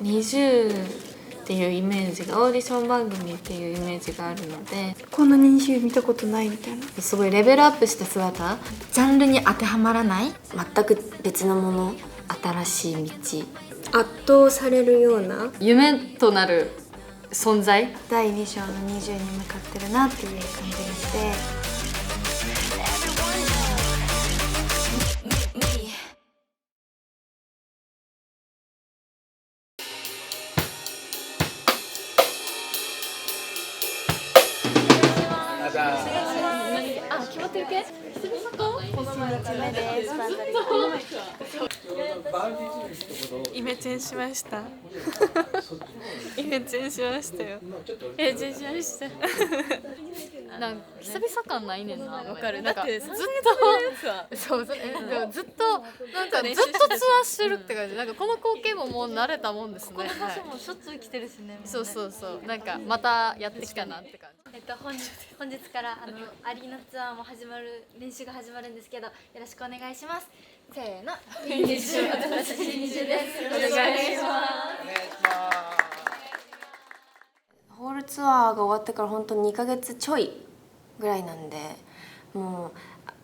20っていうイメージが、オーディション番組っていうイメージがあるので、こんなに20見たことないみたいな、すごいレベルアップした姿、ジャンルに当てはまらない全く別のもの、新しい道、圧倒されるような夢となる存在、第2章の20に向かってるなっていう感じがして、決まってる系？イメチェンしました。イメチェンしましたよ。イメチェンしました。なんか久々感ないねんな。わかる。だってずっとそうでもずっとなんかずっとツアーしてるって感じ。なんかこの光景ももう慣れたもんですね。この場所もしょっちゅう来てるしね。そうそうそう。なんかまたやってきたなって感じ。本日からアリーナツアーも練習が始まるんですけど、よろしくお願いします。せーの、20です。お願いします。ホールツアーが終わってから本当に2ヶ月ちょいぐらいなんで、もう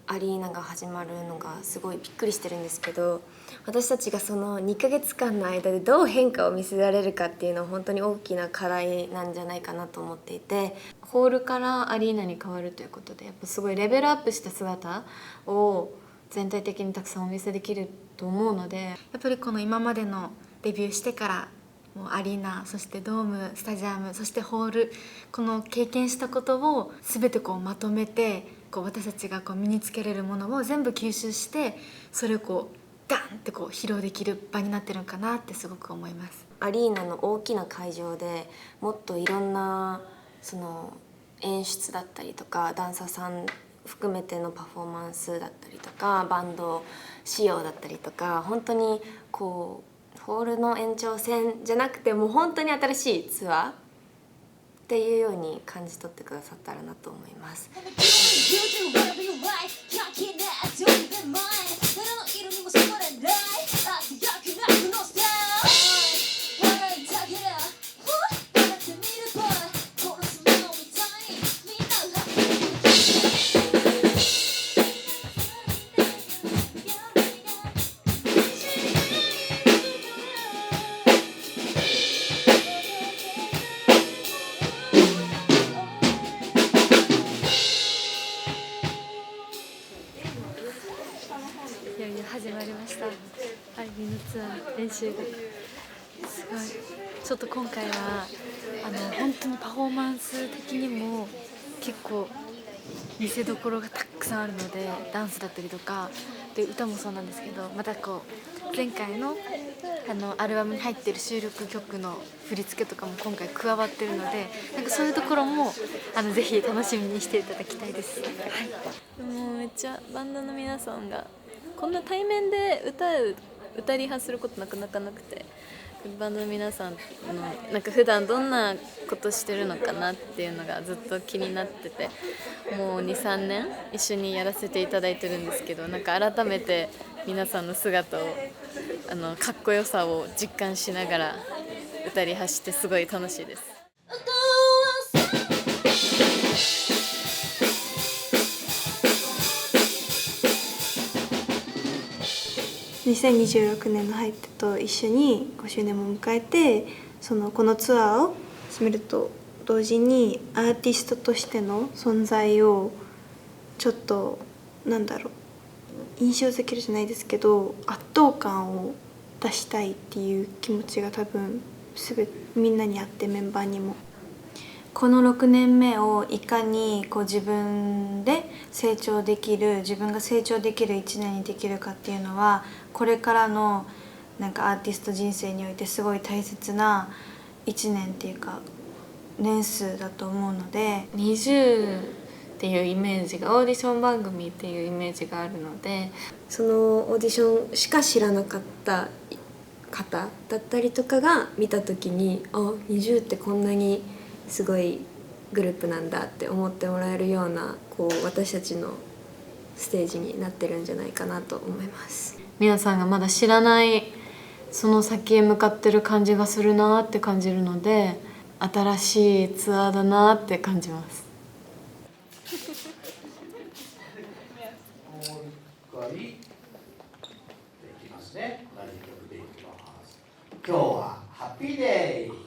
アリーナが始まるのがすごいびっくりしてるんですけど、私たちがその2ヶ月間の間でどう変化を見せられるかっていうのは本当に大きな課題なんじゃないかなと思っていて、ホールからアリーナに変わるということで、やっぱすごいレベルアップした姿を全体的にたくさんお見せできると思うので、やっぱりこの今までのデビューしてからもうアリーナ、そしてドーム、スタジアム、そしてホール、この経験したことを全てこうまとめて、こう私たちがこう身につけれるものを全部吸収して、それをこうガンってこう披露できる場になってるのかなってすごく思います。アリーナの大きな会場でもっといろんなその演出だったりとか、ダンサーさん含めてのパフォーマンスだったりとか、バンド仕様だったりとか、本当にこうホールの延長線じゃなくて、もう本当に新しいツアーっていうように感じ取ってくださったらなと思います。いよいよ始まりました。アリーナツアー練習がすごい。ちょっと今回は本当にパフォーマンス的にも結構見せどころがたくさんあるので、ダンスだったりとかで歌もそうなんですけど、またこう前回のアルバムに入ってる収録曲の振り付けとかも今回加わってるので、なんかそういうところもぜひ楽しみにしていただきたいです。はい、もうめっちゃバンドの皆さんがこんな対面で歌リハすることなかなかなくて、バンドの皆さんのなんか普段どんなことしてるのかなっていうのがずっと気になってて、もう 2,3 年一緒にやらせていただいてるんですけど、なんか改めて皆さんの姿をかっこよさを実感しながら歌リハしてすごい楽しいです。2026年の入ってと一緒に5周年も迎えて、このツアーを始めると同時にアーティストとしての存在をちょっと印象づけるじゃないですけど、圧倒感を出したいっていう気持ちが多分みんなにあって、メンバーにも。この6年目をいかに自分が成長できる1年にできるかっていうのは、これからのアーティスト人生においてすごい大切な1年っていうか年数だと思うので、20っていうイメージが、オーディション番組っていうイメージがあるので、そのオーディションしか知らなかった方だったりとかが見た時に、20ってこんなにすごいグループなんだって思ってもらえるような私たちのステージになってるんじゃないかなと思います。皆さんがまだ知らないその先へ向かってる感じがするなって感じるので、新しいツアーだなって感じます。もう一回できますね。同じ曲でいきます。今日はハッピーデー。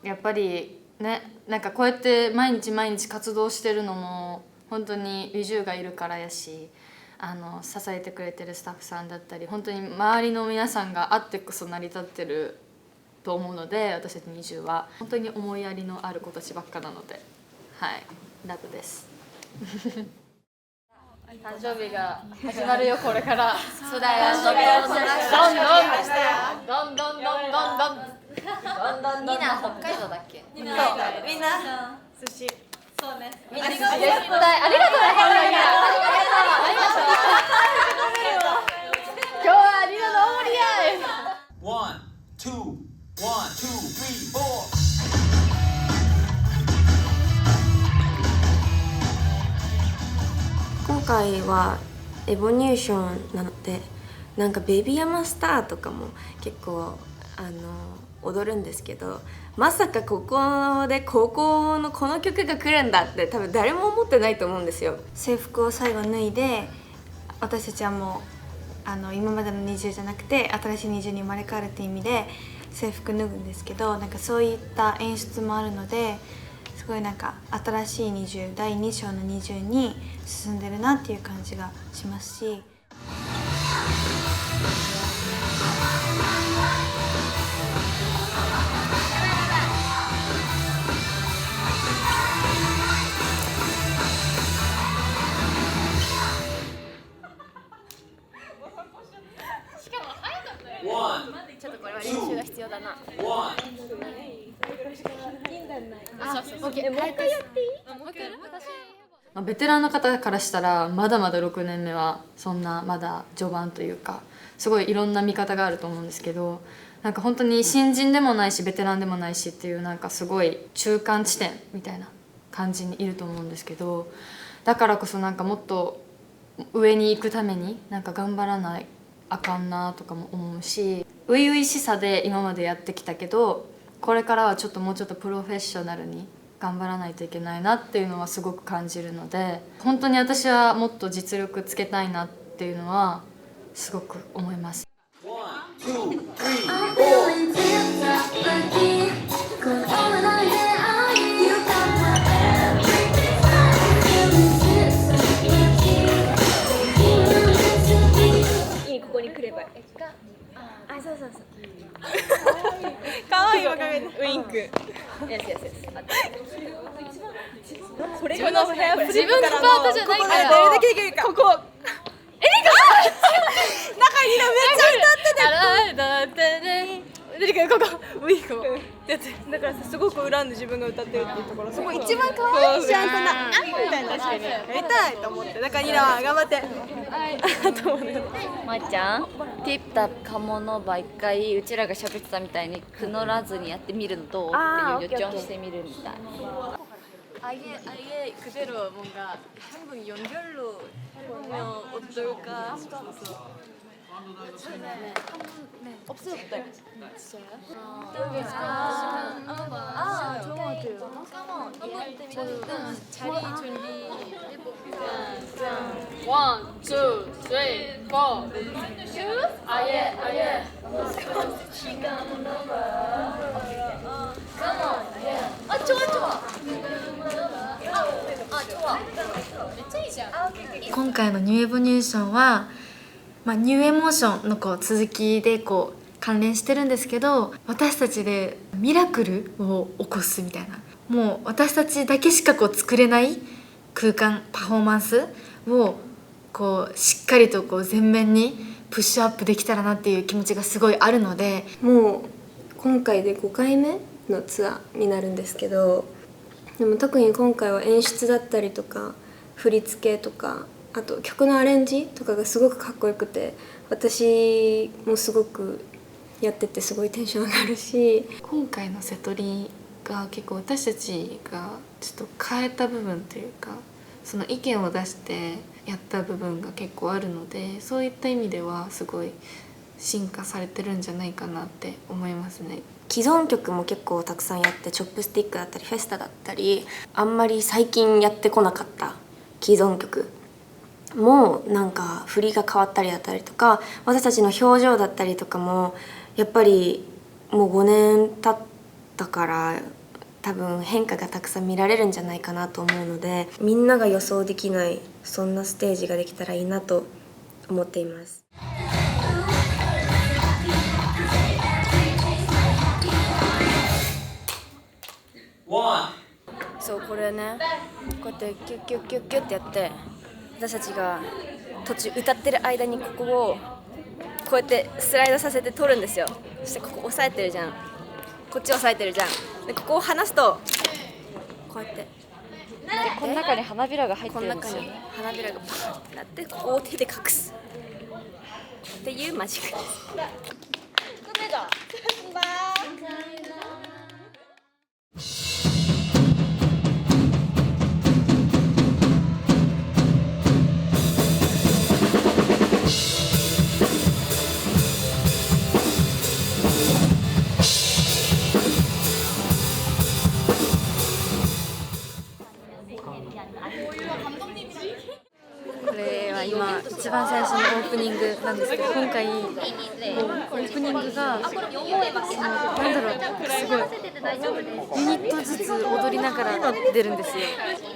やっぱりね、なんかこうやって毎日毎日活動してるのも本当にWiZHUがいるからやし、支えてくれてるスタッフさんだったり、本当に周りの皆さんがあってこそ成り立ってると思うので、私たちWiZHUは本当に思いやりのある子たちばっかなので、はい、ラブです。誕生日が始まるよ、これから。そうだよ。どんどんどんどんどんどんどんどんどん。ニナ北海道だっけ？みんな寿司。そうね。みんな寿司。絶対ありがとうね。今日はニナの大盛り上がり。One, two, 3, 4. 今回はエボニューションなので、なんかベビーヤマスターとかも結構踊るんですけど、まさかここで高校のこの曲が来るんだって多分誰も思ってないと思うんですよ。制服を最後脱いで、私たちはもう今までのNiziUじゃなくて新しいNiziUに生まれ変わるっていう意味で制服脱ぐんですけど、なんかそういった演出もあるので、すごいなんか新しいNiziU、第2章のNiziUに進んでるなっていう感じがしますし。ちょっとこれは練習が必要だな。ベテランの方からしたらまだまだ6年目はそんなまだ序盤というか、すごいいろんな見方があると思うんですけど、なんか本当に新人でもないしベテランでもないしっていう、なんかすごい中間地点みたいな感じにいると思うんですけど、だからこそなんかもっと上に行くためになんか頑張らないあかんなとかも思うし、初々しさで今までやってきたけど、これからはちょっともうちょっとプロフェッショナルに頑張らないといけないなっていうのはすごく感じるので、本当に私はもっと実力つけたいなっていうのはすごく思います。ここに来ればいい。あ、そうそうそう。可愛いわかめウインク。よし。これ自分のパートじゃないから。誰だけできるか。ここ。中にめっちゃ歌ってて。ここウインクをやってだからすごく恨んで自分が歌ってるっていうところ、そこ一番可愛いじゃん、こんなみたいな、確かにやりたいと思って、だからニラは頑張って。まーちゃん、ティッタカモノバ一回うちらが喋ってたみたいにくのらずにやってみるのどうっていう予兆してみるみたい。아예 그대로 뭔가 한분 연결로 해보면 어떨까 싶어서. 네, 없어졌대. 진짜요? 좋은 것 같아요. 한번 자리 준비 해볼까? 1, 2, 3, 4. 아예. 시간은 넘어. Come on. 아, 좋아.今回のニューエボニューションは、ニューエモーションの続きで関連してるんですけど、私たちでミラクルを起こすみたいな、もう私たちだけしかこう作れない空間パフォーマンスをこうしっかりとこう前面にプッシュアップできたらなっていう気持ちがすごいあるので、もう今回で5回目のツアーになるんですけど、でも特に今回は演出だったりとか振り付けとか、あと曲のアレンジとかがすごくかっこよくて、私もすごくやっててすごいテンション上がるし、今回の瀬戸りが結構私たちがちょっと変えた部分というか、その意見を出してやった部分が結構あるので、そういった意味ではすごい進化されてるんじゃないかなって思いますね。既存曲も結構たくさんやって、チョップスティックだったりフェスタだったり、あんまり最近やってこなかった既存曲もなんか振りが変わったりだったりとか、私たちの表情だったりとかもやっぱりもう5年経ったから多分変化がたくさん見られるんじゃないかなと思うので、みんなが予想できないそんなステージができたらいいなと思っています。そう、これね、こうやってキュッキュッキュッキュッってやって、私たちが途中歌ってる間にここをこうやってスライドさせて撮るんですよ。そしてここ押さえてるじゃん、こっち押さえてるじゃん。でここを離すとこうやって、この中に花びらが入ってるんですよ。この中に花びらがパーってなって、ここを手で隠すっていうマジックです。これは今一番最初のオープニングなんですけど、今回もうオープニングがなんだろう、すごいユニットずつ踊りながら出るんですよ。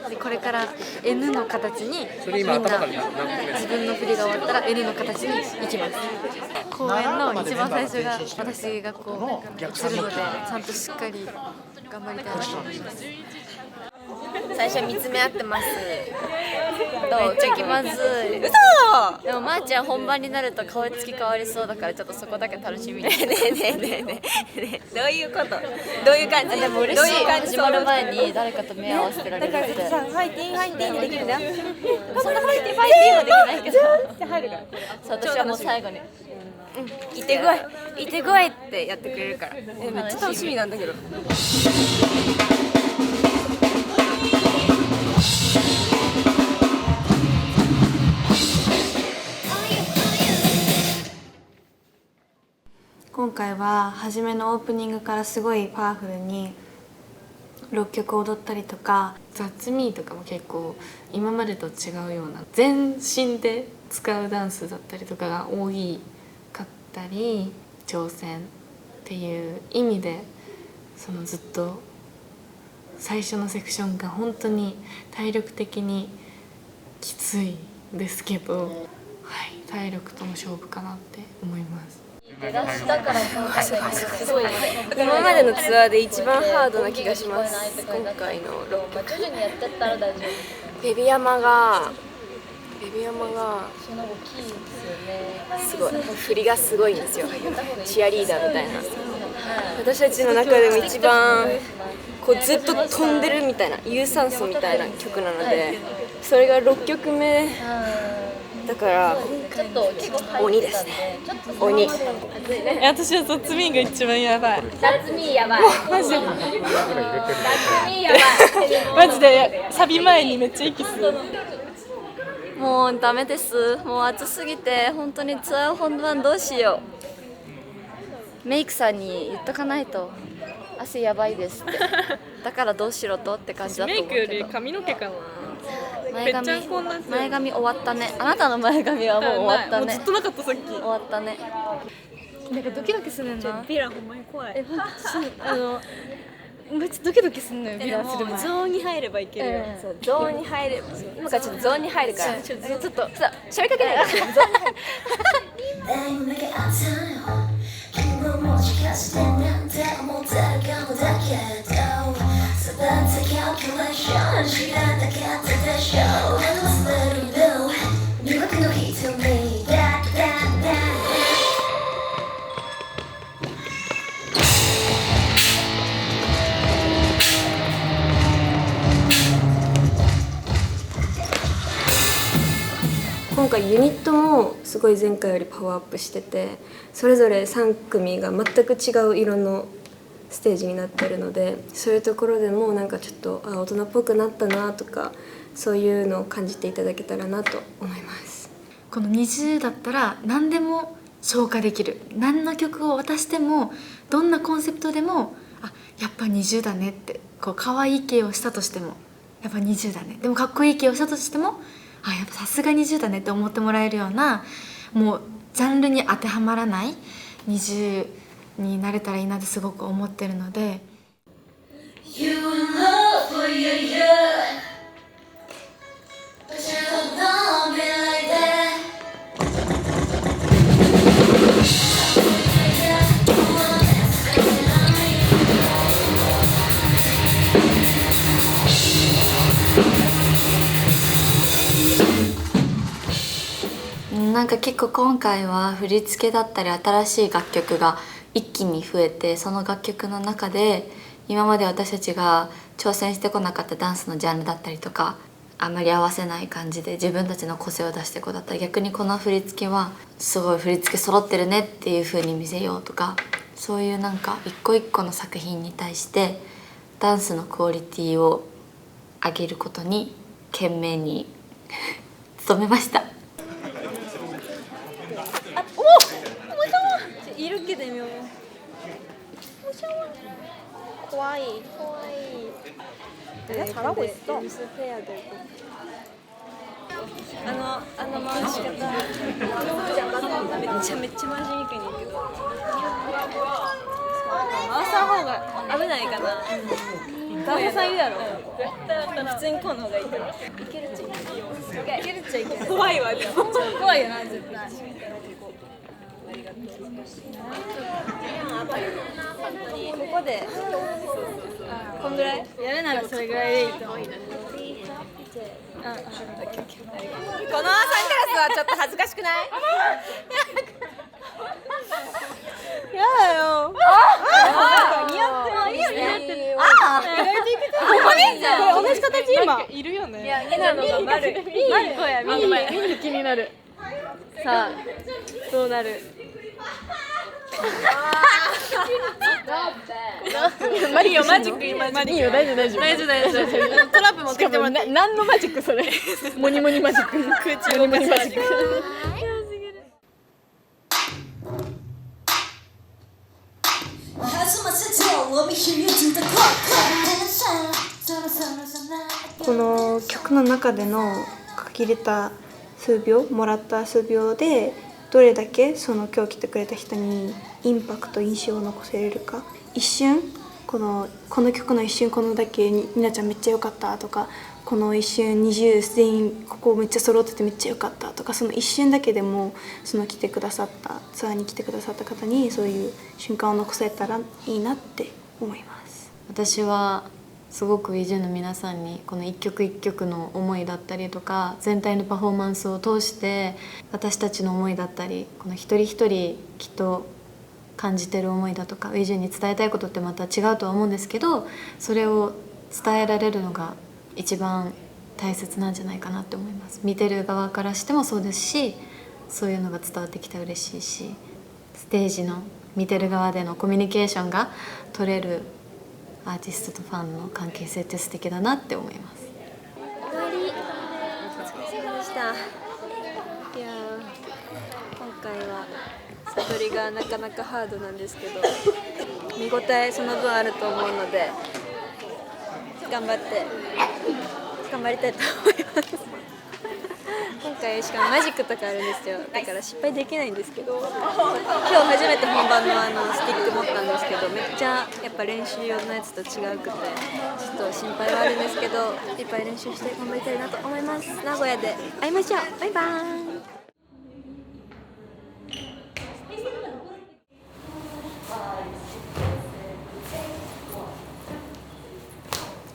でこれから N の形にみんな自分の振りが終わったら N の形に行きます。公演の一番最初が私がこう映るので、ちゃんとしっかり頑張りたいなと思います。最初見つめ合ってます。めっちゃ気まずい。嘘！でもまーちゃん本番になると顔つき変わりそうだから、ちょっとそこだけ楽しみに。ねえねえねえねえねえ、どういうこと？どういう感じ？でも嬉しい。始まる前に誰かと目合わせてられるって。だからさ、ファイティンファイティンでできるんだよ。そんなファイティンファイティンはできないけど。って入るから。そう、私はもう最後に。いてこい、いてこいってやってくれるから。めっちゃ楽しみなんだけど。今回は初めのオープニングからすごいパワフルに6曲踊ったりとか、ザッツミーとかも結構今までと違うような全身で使うダンスだったりとかが多かったり、挑戦っていう意味でそのずっと最初のセクションが本当に体力的にきついんですけど、はい、体力との勝負かなって思います。出だしだから今までのツアーで一番ハードな気がします。今回の6曲。徐々にやってったら大丈夫。ベビヤマがその大きいですよね。すごい、振りがすごいんですよ。チアリーダーみたいな。私たちの中でも一番こうずっと飛んでるみたいな、有酸素みたいな曲なので、それが6曲目だから鬼ですね。鬼。私はザッツミーが一番やばい。ザッツミーやばい。マジで。ザッツミーやばい。マジでサビ前にめっちゃ息する。もうダメです。もう暑すぎて本当にツアー本番どうしよう。メイクさんに言っとかないと。汗やばいですって。だからどうしろとって感じだと思うけど。メイクより髪の毛かな。前髪終わったね。あなたの前髪はもう終わったね。もうずっとなかったさっき。終わったね。なんかドキドキするんだ。ビラほんまに怖い。めっちゃドキドキするのよ、ビラする前。ゾーンに入ればいけるよ。そう、ゾーンに入れば、今からちょっとゾーンに入るから。ちょっと喋りかけないで。ゾーンに入る。今回ユニットもすごい前回よりパワーアップしてて、それぞれ3組が全く違う色のステージになってるので、そういうところでもなんかちょっと大人っぽくなったなとか、そういうのを感じていただけたらなと思います。この20だったら何でも消化できる、何の曲を渡してもどんなコンセプトでもやっぱ20だねって、こう可愛い系をしたとしてもやっぱ20だね、でもかっこいい系をしたとしてもやっぱさすが20だねって思ってもらえるような、もうジャンルに当てはまらない20になれたらいいなってすごく思ってるので。なんか結構今回は振り付けだったり新しい楽曲が一気に増えて、その楽曲の中で今まで私たちが挑戦してこなかったダンスのジャンルだったりとか、あんまり合わせない感じで自分たちの個性を出してこうだったら、逆にこの振り付けはすごい振り付け揃ってるねっていう風に見せようとか、そういうなんか一個一個の作品に対してダンスのクオリティを上げることに懸命に努めました。이렇게 되면 과이 내가 잘하고 있어. 연습해야 되고. 마시겠다.めっちゃマジ肉にいる。回した方が危ないかな。旦那さんいるだろ。普通にこうの方がいいと思う。いけるっちゃいける。いけるっちゃいける。怖いわ。怖いよな絶対。ここでこんぐらいやるならそれぐらいでいいと思う。このサングラスはちょっと恥ずかしくない？やだよ。似合ってる。同じ形今いるよね。いや、みんなのが丸い。見る気になる。さあ、どうなる？いいよ、マジックいいよ、大丈夫。トラップ持ってきてもらって。何のマジックそれ？モニモニマジック。空中モニモニマジック。この曲の中での書き入れた数秒、もらった数秒でどれだけその今日来てくれた人にインパクト、印象を残せれるか。一瞬この曲の一瞬このだけみなちゃんめっちゃ良かったとか、この一瞬20全員ここめっちゃ揃っててめっちゃ良かったとか、その一瞬だけでもその来てくださったツアーに来てくださった方にそういう瞬間を残せたらいいなって思います。私はすごくWeDoの皆さんにこの一曲一曲の思いだったりとか、全体のパフォーマンスを通して私たちの思いだったり、この一人一人きっと感じてる思いだとかWeDoに伝えたいことってまた違うとは思うんですけど、それを伝えられるのが一番大切なんじゃないかなって思います。見てる側からしてもそうですし、そういうのが伝わってきたら嬉しいし、ステージの見てる側でのコミュニケーションが取れるアーティストとファンの関係性って素敵だなって思います。終わり。お疲れ様でした。いや今回は悟りがなかなかハードなんですけど、見応えその分あると思うので頑張りたいと思います。今回しかもマジックとかあるんですよ。だから失敗できないんですけど、今日初めて本番のスティック持ったんですけど、めっちゃやっぱ練習用のやつと違くてちょっと心配はあるんですけど、いっぱい練習して頑張りたいなと思います。名古屋で会いましょう。バイバーイ。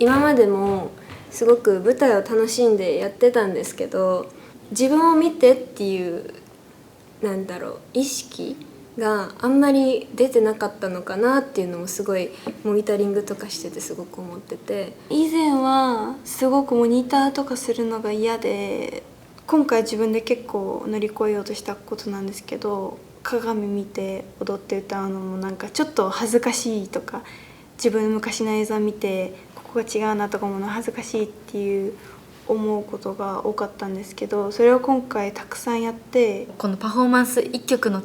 今までもすごく舞台を楽しんでやってたんですけど、自分を見てっていう意識があんまり出てなかったのかなっていうのもすごいモニタリングとかしててすごく思ってて、以前はすごくモニターとかするのが嫌で、今回自分で結構乗り越えようとしたことなんですけど、鏡見て踊って歌うのもなんかちょっと恥ずかしいとか、自分の昔の映像見てここが違うなとかも恥ずかしいっていう思うことが多かったんですけど、それを今回たくさんやって、このパフォーマンス1曲の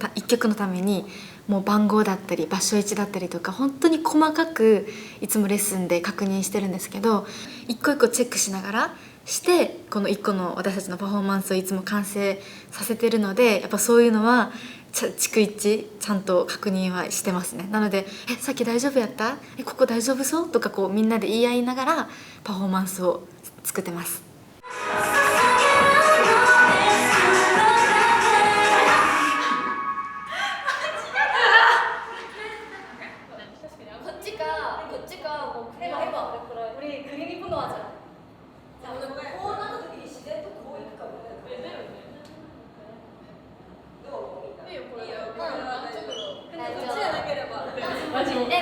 ためにもう番号だったり場所位置だったりとか本当に細かくいつもレッスンで確認してるんですけど、一個一個チェックしながらしてこの1個の私たちのパフォーマンスをいつも完成させてるので、やっぱそういうのは逐一ちゃんと確認はしてますね。なのでさっき大丈夫やった？ここ大丈夫そう？とかこうみんなで言い合いながらパフォーマンスを作ってます。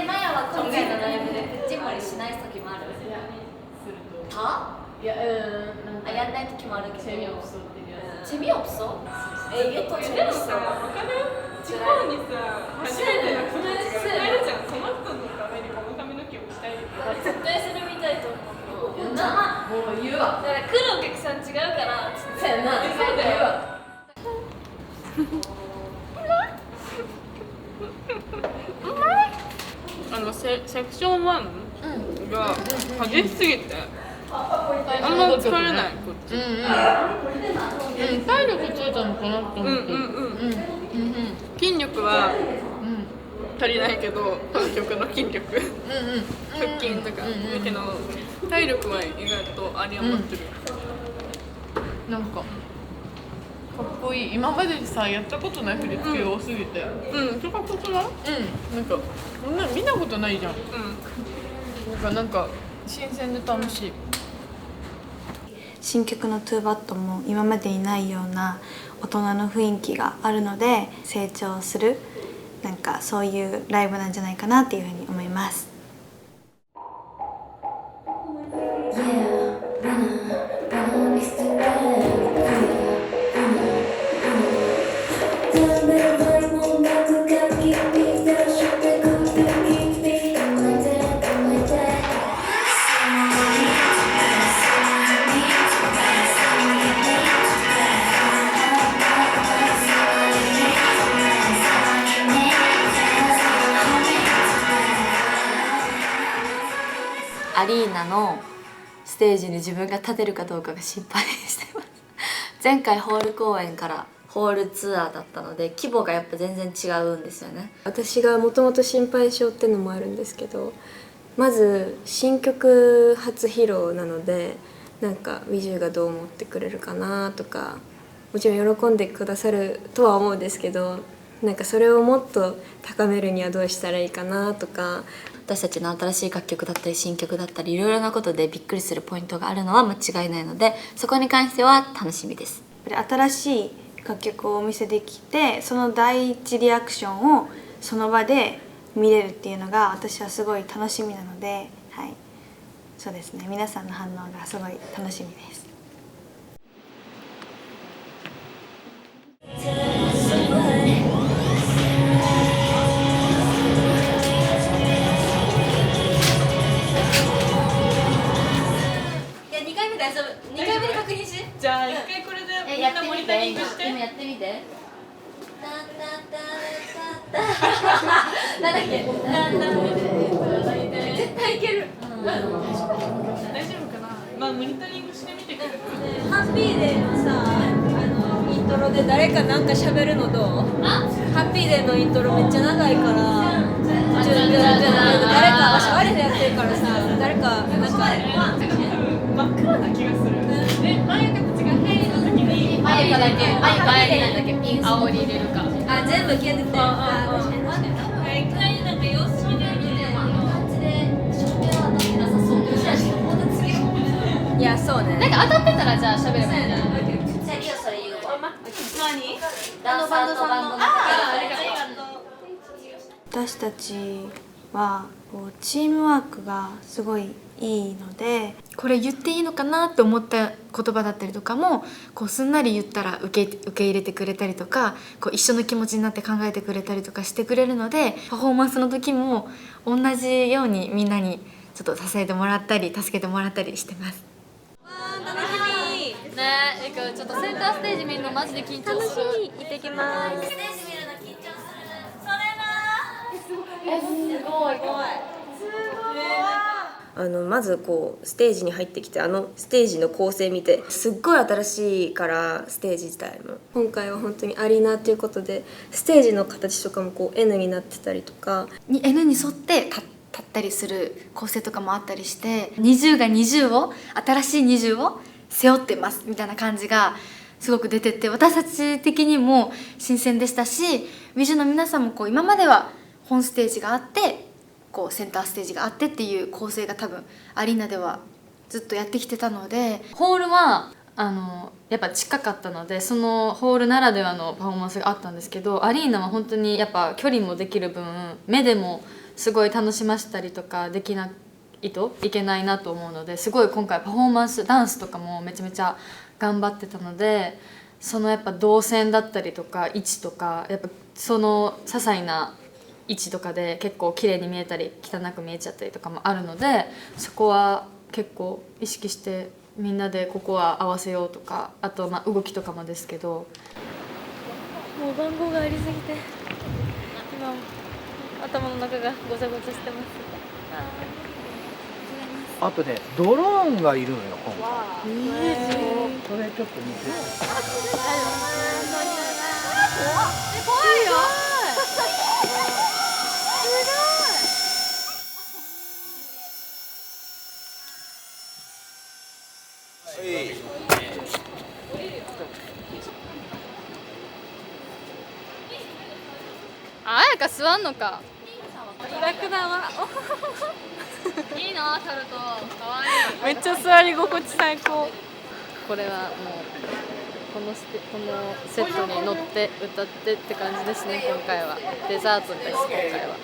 マヤは今回のライブでプッチ盛りしない時もある？やんない時もあるけど재미없어? 이게 더 재밌어.地方にさ、初めての人たちがいるじゃん。その人のためにこの髪の毛をしたいとか絶対それ見たいと思う。もう言うわ。だから来るお客さん違うからそうやな。そうだよ。セクション1が激しすぎてあんま疲れないこっち。体力ついたのかなと思って。筋力は足りないけど、この曲の筋力、腹筋とかだけど体力は意外と有り余ってる。なんかかっこいい。今までさやったことない振り付け多すぎて。そここそだ。なんかこんな見たことないじゃん。なんか新鮮で楽しい。新曲の 2BAT も今までにないような大人の雰囲気があるので、成長するなんかそういうライブなんじゃないかなっていうふうに思います。アリーナのステージに自分が立てるかどうかが心配してます。前回ホール公演からホールツアーだったので規模がやっぱ全然違うんですよね。私がもともと心配性ってのもあるんですけど、まず新曲初披露なのでなんかウィジュがどう思ってくれるかなとか、もちろん喜んでくださるとは思うんですけど、なんかそれをもっと高めるにはどうしたらいいかなとか、私たちの新しい楽曲だったり新曲だったりいろいろなことでびっくりするポイントがあるのは間違いないので、そこに関しては楽しみです。新しい楽曲をお見せできて、その第一リアクションをその場で見れるっていうのが私はすごい楽しみなので、はい、そうですね、皆さんの反応がすごい楽しみです。2回目で確認し。じゃあ1回これでみんなモニタリングして。今やってみて。なんだっけ。絶対いける。大丈夫かな。まあモニタリングしてみてくれる。ハッピーデーのさ、イントロで誰かなんか喋るのどう？ハッピーデーのイントロめっちゃ長いから、誰か私あれでやってるからさ、誰かなんか真っ暗な気がする。マユカたちが入りの時にマユカだけピン煽り入れるか。あ、全部消えてて。一回なんか様子見で見て、感じで照明は当たってなさそう。そうね。なんか当たってたらじゃあ喋ればいいんじゃない？ダンサーとバンドの私たちはこうチームワークがすごいいいので、これ言っていいのかなって思った言葉だったりとかもこうすんなり言ったら受け入れてくれたりとか、こう一緒の気持ちになって考えてくれたりとかしてくれるので、パフォーマンスの時も同じようにみんなにちょっと支えてもらったり助けてもらったりしてます。ねえ、ちょっとセンターステージ見るのマジで緊張する。楽しみ。行ってきます。まずこうステージに入ってきてステージの構成見てすっごい新しいからステージ自体も今回は本当にアリーナっていうことでステージの形とかもこう N になってたりとか N に沿って立ったりする構成とかもあったりして、20が20を新しい20を背負ってますみたいな感じがすごく出てて、私たち的にも新鮮でしたし、ウィジュの皆さんもこう今までは本ステージがあってこうセンターステージがあってっていう構成が多分アリーナではずっとやってきてたので、ホールはやっぱ近かったのでそのホールならではのパフォーマンスがあったんですけど、アリーナは本当にやっぱ距離もできる分目でもすごい楽しませたりとかできないといけないなと思うので、すごい今回パフォーマンスダンスとかもめちゃめちゃ頑張ってたので、そのやっぱ動線だったりとか位置とかやっぱその些細な位置とかで結構綺麗に見えたり汚く見えちゃったりとかもあるので、そこは結構意識してみんなでここは合わせようとか、あとまあ動きとかもですけど、もう番号がありすぎて今頭の中がごちゃごちゃしてます。あとねドローンがいるのよ今回。それちょっと見て。怖いよ。あやか座んのか。楽だわ。いいなタルト。可愛い。めっちゃ座り心地最高。これはもうこのセットに乗って歌ってって感じですね。今回はデザートです。今回は。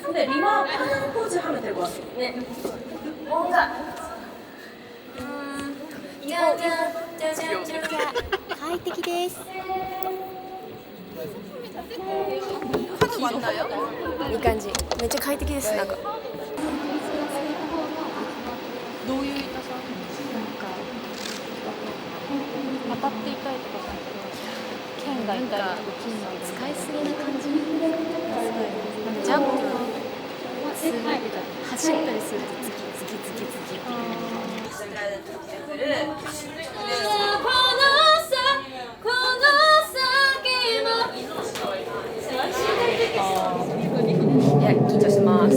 근데 리마 포즈 하면 될 것 같아. 네. 뭔가. 快適です。いい感じ。めっちゃ快適です。なんか。どういう痛さ？なんか当たって痛いとか剣が痛いとか使いすぎな感じ。ジャンプする走ったりするとズキズキズキズキっていや緊張してます。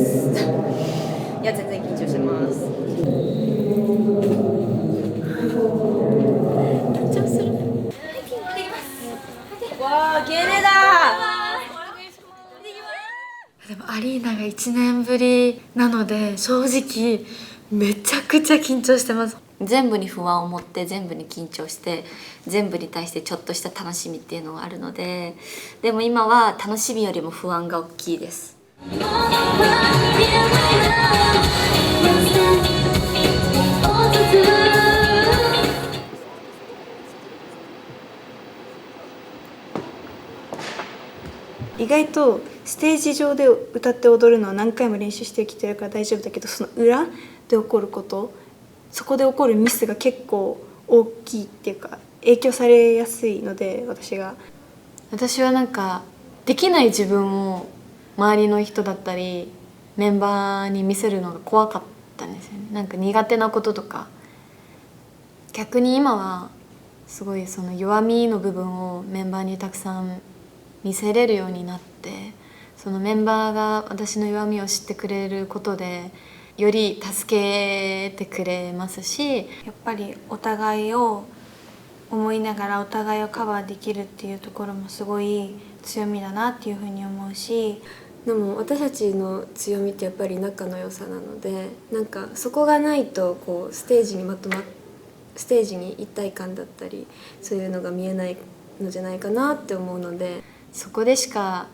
いや全然緊張してます。緊張する。わあ、綺麗だ。でもアリーナが1年ぶりなので正直めちゃくちゃ緊張してます。全部に不安を持って全部に緊張して全部に対してちょっとした楽しみっていうのがあるので、でも今は楽しみよりも不安が大きいです。意外とステージ上で歌って踊るのは何回も練習してきてるから大丈夫だけど、その裏で起こること、そこで起こるミスが結構大きいっていうか影響されやすいので、私はなんかできない自分を周りの人だったりメンバーに見せるのが怖かったんですよね。なんか苦手なこととか。逆に今はすごいその弱みの部分をメンバーにたくさん見せれるようになって、そのメンバーが私の弱みを知ってくれることでより助けてくれますし、やっぱりお互いを思いながらお互いをカバーできるっていうところもすごい強みだなっていうふうに思うし、でも私たちの強みってやっぱり仲の良さなので、なんかそこがないとこうステージに一体感だったりそういうのが見えないのじゃないかなって思うので、そこでしか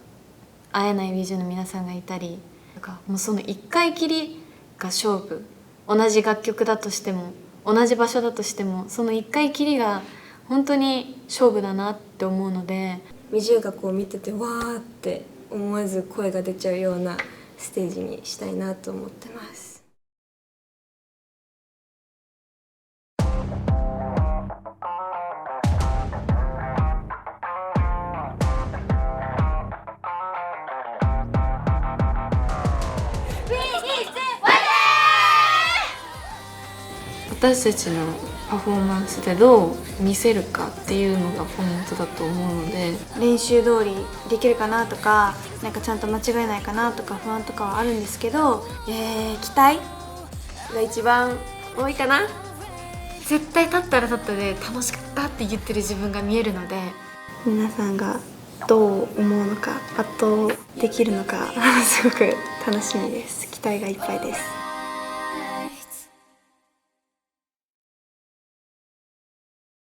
会えないWiZの皆さんがいたりとか、もうその一回きりが勝負、同じ楽曲だとしても同じ場所だとしてもその一回きりが本当に勝負だなって思うので、WiZがこう見ててわーって思わず声が出ちゃうようなステージにしたいなと思ってます。私たちのパフォーマンスでどう見せるかっていうのがポイントだと思うので、練習通りできるかなとか、なんかちゃんと間違えないかなとか不安とかはあるんですけど、期待が一番多いかな。絶対立ったら立ったで楽しかったって言ってる自分が見えるので、皆さんがどう思うのか、圧倒できるのかすごく楽しみです。期待がいっぱいです。